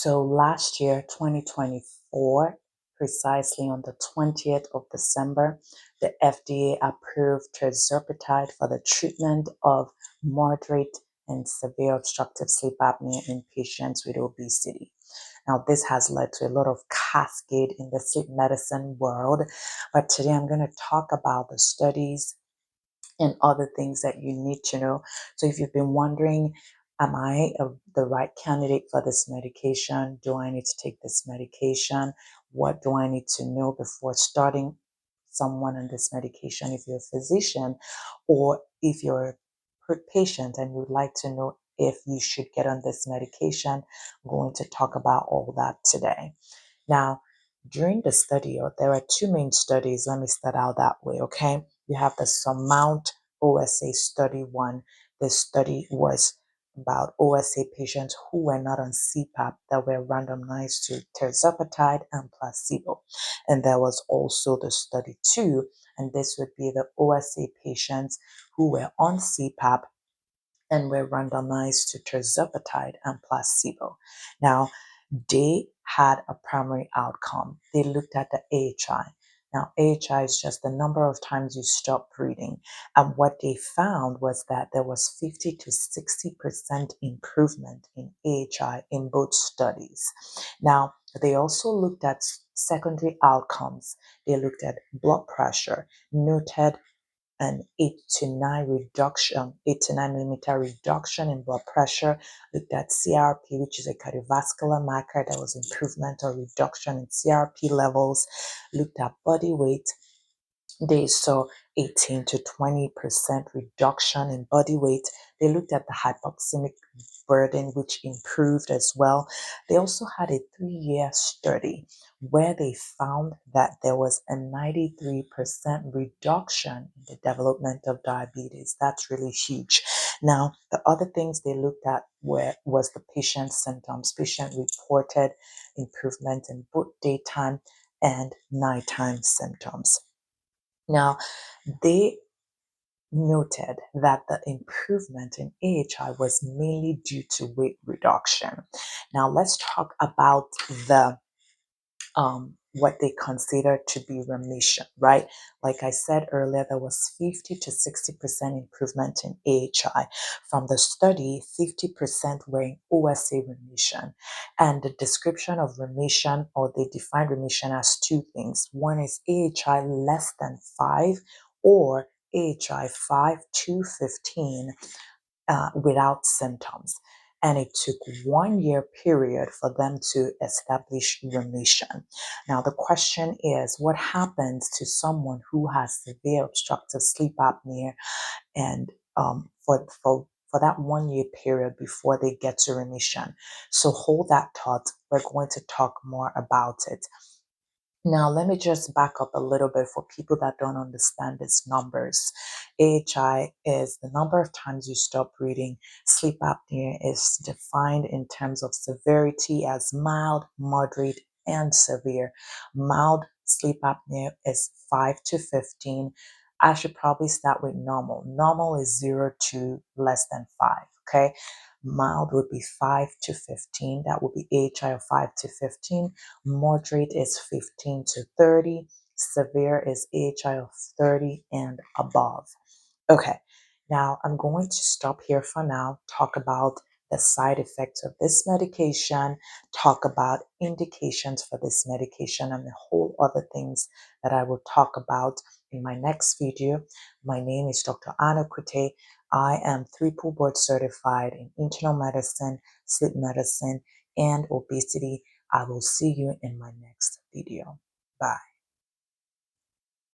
So last year, 2024, precisely on the 20th of December, the FDA approved tirzepatide for the treatment of moderate and severe obstructive sleep apnea in patients with obesity. Now, this has led to a lot of cascade in the sleep medicine world, but today I'm going to talk about the studies and other things that you need to know. So if you've been wondering, am I the right candidate for this medication? Do I need to take this medication? What do I need to know before starting someone on this medication if you're a physician or if you're a patient and you'd like to know if you should get on this medication? I'm going to talk about all that today. Now, during the study, or there are two main studies. Let me start out that way, okay? You have the Surmount OSA study one. This study was about OSA patients who were not on CPAP that were randomized to tirzepatide and placebo. And there was also the study two, and this would be the OSA patients who were on CPAP and were randomized to tirzepatide and placebo. Now, they had a primary outcome. They looked at the AHI. Now, AHI is just the number of times you stop breathing. And what they found was that there was 50 to 60% improvement in AHI in both studies. Now, they also looked at secondary outcomes. They looked at blood pressure, noted an 8 to 9 millimeter reduction in blood pressure. Looked at CRP, which is a cardiovascular marker. There was improvement or reduction in CRP levels. Looked at body weight. They saw 18 to 20% reduction in body weight. They looked at the hypoxemic burden, which improved as well. They also had a 3-year study where they found that there was a 93% reduction in the development of diabetes. That's really huge. Now, the other things they looked at was the patient's symptoms. Patient reported improvement in both daytime and nighttime symptoms. Now, they noted that the improvement in AHI was mainly due to weight reduction. Now, let's talk about the what they consider to be remission, right? Like I said earlier, there was 50 to 60% improvement in AHI. From the study, 50% were in OSA remission. And the description of remission, or they define remission as two things. One is AHI less than 5 or AHI 5 to 15 without symptoms. And it took 1 year period for them to establish remission. Now, the question is, what happens to someone who has severe obstructive sleep apnea and for that 1 year period before they get to remission? So hold that thought. We're going to talk more about it. Now, let me just back up a little bit for people that don't understand these numbers. AHI is the number of times you stop breathing. Sleep apnea is defined in terms of severity as mild, moderate, and severe. Mild sleep apnea is 5 to 15. I should probably start with normal. Normal is 0 to less than 5, okay? Mild would be 5 to 15. That would be AHI of 5 to 15. Moderate is 15 to 30. Severe is AHI of 30 and above. Okay, now I'm going to stop here for now, talk about the side effects of this medication, talk about indications for this medication, and a whole other things that I will talk about in my next video. My name is Dr. Anna Kute. I am triple board certified in internal medicine, sleep medicine, and obesity. I will see you in my next video. Bye.